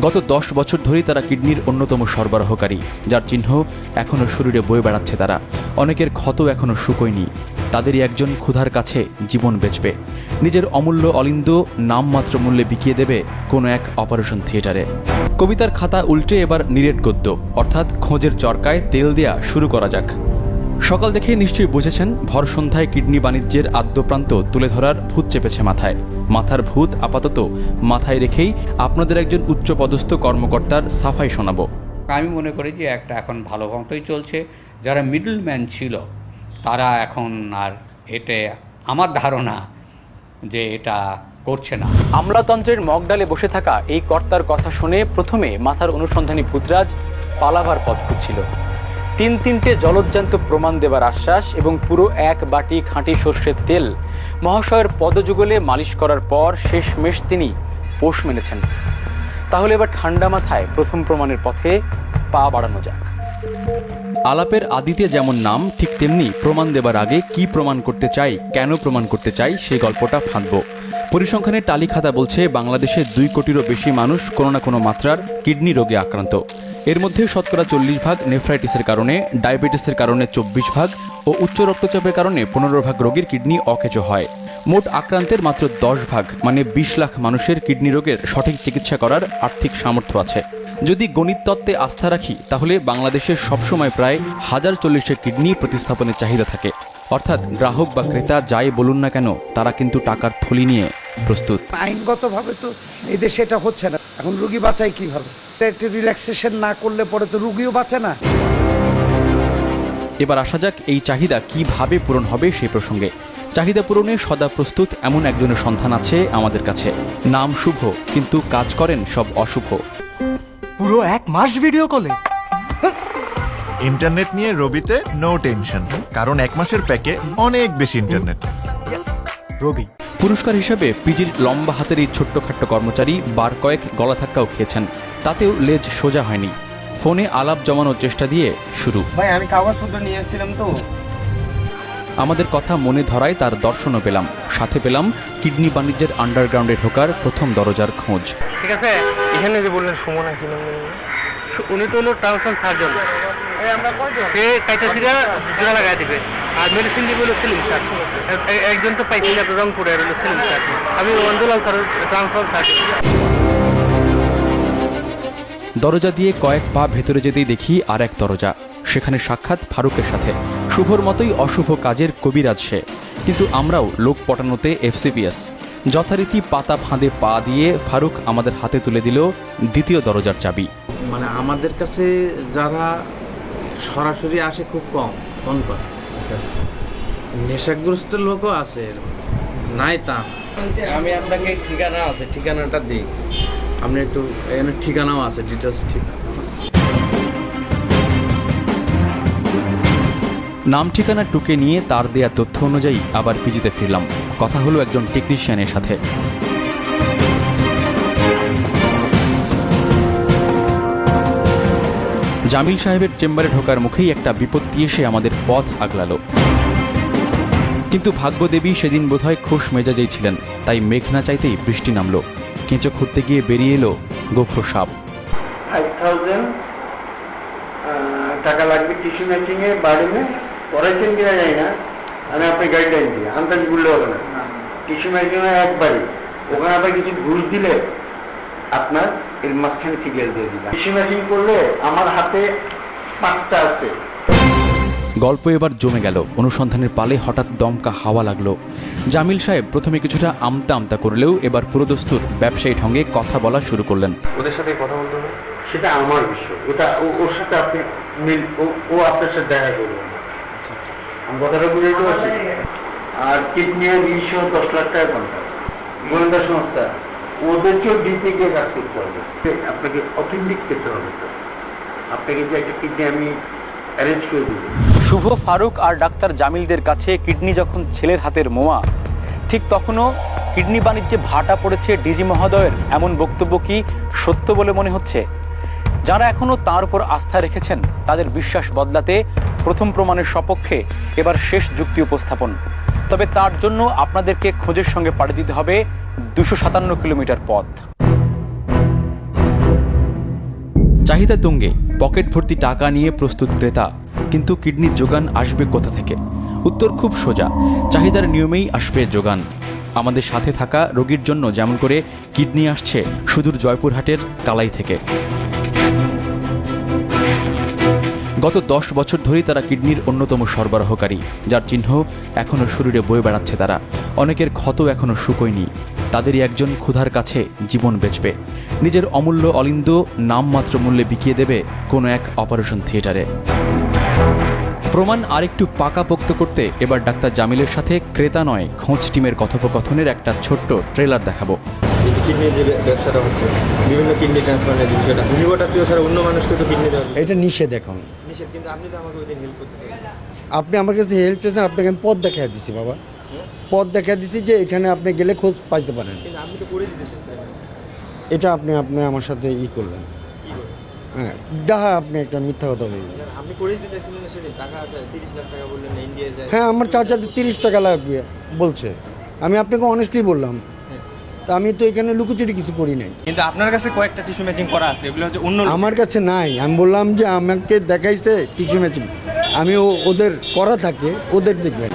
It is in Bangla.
গত 10 বছর ধরেই তারা কিডনির অন্যতম সরবরাহকারী, যার চিহ্ন এখনও শরীরে বয়ে বেড়াচ্ছে তারা। অনেকের ক্ষত এখনও শুকোয়নি। তাদেরই একজন ক্ষুধার কাছে জীবন বেচবে, নিজের অমূল্য অলিন্দ নামমাত্র মূল্যে বিকিয়ে দেবে কোনো এক অপারেশন থিয়েটারে। কবিতার খাতা উল্টে এবার নিরেট গদ্য, অর্থাৎ খোঁজের চরকায় তেল দেয়া শুরু করা যাক। সকাল দেখে নিশ্চয়ই বুঝেছেন, ভর সন্ধ্যায় কিডনি বাণিজ্যের আদ্যপ্রান্ত তুলে ধরার ভূত চেপেছে মাথায়। মাথার ভূত আপাতত মাথায় রেখেই আপনাদের একজন উচ্চপদস্থ কর্মকর্তার সাফাই শোনাবো। আমি মনে করি যে একটা এখন ভালো মতোই চলছে। যারা মিডলম্যান ছিল তারা এখন আর এটা আমার ধারণা যে এটা করছে না। আমলাতন্ত্রের মগডালে বসে থাকা এই কর্তার কথা শুনে প্রথমে মাথার অনুসন্ধানী ভূতরাজ পালাবার পথ খুঁজছিল। তিনটে জলজ্জান্ত প্রমাণ দেবার আশ্বাস এবং পুরো এক বাটি খাঁটি সর্ষের তেল মহাশয়ের পদযুগলে মালিশ করার পর শেষমেশ তিনি পোষ মেনেছেন। তাহলে এবার ঠান্ডা মাথায় প্রথম প্রমাণের পথে পা বাড়ানো যাক। আলাপের আদিতে যেমন নাম, ঠিক তেমনি প্রমাণ দেবার আগে কি প্রমাণ করতে চাই, কেন প্রমাণ করতে চাই, সেই গল্পটা ফাঁদব। পরিসংখ্যানের টালিখাতা বলছে বাংলাদেশে 2 কোটিরও বেশি মানুষ কোনো না কোনো মাত্রার কিডনি রোগে আক্রান্ত। এর মধ্যে শতকরা 40% নেফ্রাইটিসের কারণে, ডায়াবেটিসের কারণে 24% ও উচ্চ রক্তচাপের কারণে 15% রোগীর কিডনি অকেজো হয়। মোট আক্রান্তের মাত্র 10% মানে 20 লাখ মানুষের কিডনি রোগের সঠিক চিকিৎসা করার আর্থিক সামর্থ্য আছে। যদি গণিত তত্ত্বে আস্থা রাখি, তাহলে বাংলাদেশের সবসময় প্রায় 1040 কিডনি প্রতিস্থাপনের চাহিদা থাকে। অর্থাৎ গ্রাহক বা ক্রেতা যাই বলুন না কেন, তারা কিন্তু টাকার থলি নিয়ে প্রস্তুত। আইনগতভাবে তো এই দেশে এটা হচ্ছে না। এখন রুগী বাঁচায় কিভাবে? একটু রিল্যাক্সেশন না করলে পরে তো রুগীও বাঁচে না। এবার আসা যাক এই চাহিদা কিভাবে পূরণ হবে সেই প্রসঙ্গে। চাহিদা পূরণে সদা প্রস্তুত এমন একজনের সন্ধান আছে আমাদের কাছে। নাম শুভ, কিন্তু কাজ করেন সব অশুভ। পুরো 1 মাস ভিডিও কলে। ইন্টারনেট নিয়ে রবিতে নো টেনশন, কারণ 1 মাসের প্যাকে অনেক বেশি ইন্টারনেট। রবি পুরস্কার হিসাবে পিজির লম্বা হাতের এই ছোট্টখাট্ট কর্মচারী বার কয়েক গলা ধাক্কাও খেয়েছেন, তাতেও লেজ সোজা হয়নি। ফোনে আলাপ জমানোর চেষ্টা দিয়ে শুরু। ভাই আমি কাগজপত্র নিয়ে এসেছিলাম তো। আমাদের কথা মনে ধরায় তার দর্শনও পেলাম, সাথে পেলাম কিডনি বাণিজ্যের আন্ডারগ্রাউন্ডে ঢোকার প্রথম দরজার খোঁজ। ঠিক আছে, এখানে যে বললেন সুমনা কি নাম, উনি তো হলো ট্রান্সফার সার্জন। সে কাইটাছিরা জোড়া লাগাই দিবে, আর মেডিসিন দিবে হলো সেলিম স্যার। একজন তো পাইছিল রংপুরে হলো সেলিম স্যার, আমি ওয়ান্দুলাল স্যার ট্রান্সফার সার্জন। দরজা দিয়ে কয়েক পা ভেতরে যেতেই দেখি আর এক দরজা। সেখানে সাক্ষাৎ ফারুকের সাথে। শুভর মতোই অশুভ কাজের কবিরাজ সে, কিন্তু আমরাও লোক পটানোতে এফসিপিএস। যথারীতি পাতা ফাঁদে পা দিয়ে ফারুক আমাদের হাতে তুলে দিল দ্বিতীয় দরজার চাবি। মানে আমাদের কাছে যারা সরাসরি আসে খুব কম ফোন করে। নেশাগ্রস্ত লোকও আছে, নাই তা। আমি আপনাকে ঠিকানা আছে, ঠিকানাটা দিই। আপনি একটু এখানে ঠিকানাও আছে, ডিটেলস ঠিকানা। নাম ঠিকানা টুকে নিয়ে তার দেয়া তথ্য অনুযায়ী আবার পিজিতে ফিরলাম। কথা হলো একজন টেকনিশিয়ানের সাথে। জামিল সাহেবের চেম্বারে ঢোকার মুখেই একটা বিপত্তি এসে আমাদের পথ আগলালো। কিন্তু ভাগ্যদেবী সেদিন বোধহয় খুশ মেজাজেই ছিলেন, তাই মেঘ না চাইতেই বৃষ্টি নামলো। কেঁচো খুঁড়তে গিয়ে বেরিয়ে এলো গোখরো সাপ। 5000 টাকা লাগবে টিস্যু ম্যাচিং এ বাড়িতে করাইছেন কিনা জানি না, আমি আপনি গাইডলাইন দিই, আন্দাজ বললে হবে না। টিস্যু ম্যাচিং একবারই, ওখানে আবার কিছু ঘুষ দিলে আপনার এর মাঝখানে সিগন্যাল দিয়ে দিলাম। টিস্যু ম্যাচিং করলে আমার হাতে 5টা আছে। গল্প এবার জমে গেল। অনুসন্ধানের পালে হঠাৎ দমকা হাওয়া লাগলো। জামিল সাহেব প্রথমে কিছুটা আমতা আমতা করলেও এবার পুরোদস্তুর ব্যবসায়ী ঢঙ্গে কথা বলা শুরু করলেন। ওদের সাথে কথা বলতে হবে, সেটা আমার বিষয়, ওটা ওর সাথে আপনি ও আপনার সাথে দেখা করবেন। আমি কথাটা বুঝাইতে পারছি। আর কিডনি 20-10 লাখ টাকা কন্ট্রাক্ট, গোয়েন্দা সংস্থা, ওদের চেয়েও ডিপে গিয়ে কাজ করতে হবে। আপনাকে অথেন্টিক পেতে হবে। তো আপনাকে যে একটা কিডনি আমি অ্যারেঞ্জ করে দেবো। শুভ, ফারুক আর ডাক্তার জামিলদের কাছে কিডনি যখন ছেলের হাতের মোয়া, ঠিক তখনও কিডনি বাণিজ্যে ভাটা পড়েছে ডিজি মহোদয়ের এমন বক্তব্য কি সত্য বলে মনে হচ্ছে? যারা এখনো তার উপর আস্থা রেখেছেন তাদের বিশ্বাস বদলাতে প্রথম প্রমাণের সপক্ষে এবার শেষ যুক্তি উপস্থাপন। তবে তার জন্য আপনাদেরকে খোঁজের সঙ্গে পাড়ি দিতে হবে 257 কিলোমিটার পথ। চাহিদা তুঙ্গে, পকেট ভর্তি টাকা নিয়ে প্রস্তুত ক্রেতা, কিন্তু কিডনির যোগান আসবে কোথা থেকে? উত্তর খুব সোজা, চাহিদার নিয়মেই আসবে যোগান। আমাদের সাথে থাকা রোগীর জন্য যেমন করে কিডনি আসছে সুদূর জয়পুরহাটের কালাই থেকে। গত 10 বছর ধরেই তারা কিডনির অন্যতম সরবরাহকারী, যার চিহ্ন এখনও শরীরে বয়ে বেড়াচ্ছে তারা। অনেকের ক্ষত এখনও শুকোয়নি, তাদেরই একজন ক্ষুধার কাছে জীবন বেচবে, নিজের অমূল্য অলিন্দ নামমাত্র মূল্যে বিকিয়ে দেবে কোনো এক অপারেশন থিয়েটারে। প্রমাণ আরেকটু পাকাপোক্ত করতে এবার ডাক্তার জামিলের সাথে ক্রেতা নয় খোঁজ টিমের কথোপকথনের একটা ছোট্ট ট্রেলার দেখাবো। এই যে কিডনির যে ব্যবসাটা হচ্ছে, বিভিন্ন কিডনি ট্রান্সপ্লান্টের যে বিষয়টা, উনি ওটাতেও ছাড়া অন্য মানুষকে তো কিডনি দেওয়া এটা নিষেধ এখন। নিষেধ, কিন্তু আপনি তো আমাকে ওই দিন হেল্প করতে চাই। আপনি আমার কাছে হেল্প চেয়েছেন, আপনাকে আমি পথ দেখা দিছি বাবা, পথ দেখা দিছি যে এখানে আপনি গেলে খোঁজ পাইতে পারেন। কিন্তু আপনি তো করে দিতে চাইছেন। এটা আপনি আমার সাথে করলেন, কি করে? হ্যাঁ ডাহা আপনি একটা মিথ্যা কথা বললেন। আপনি করে দিতে চাইছিলেন না সেদিন, টাকা আছে 30 লাখ টাকা বললেন না, ইন্ডিয়া যায়। হ্যাঁ আমার চাচাতে 30 টাকা লাগবে বলছে, আমি আপনাকে অনেস্টলি বললাম। তা আমি তো এখানে লুকোচুরি কিছু করি নাই। কিন্তু আপনার কাছে কয়েকটা টিস্যু ম্যাচিং করা আছে, এগুলো হচ্ছে অন্য। আমার কাছে নাই, আমি বললাম যে আমাকে দেখাইছে টিস্যু ম্যাচিং, আমি ওদের করা থাকে, ওদের দেখবেন।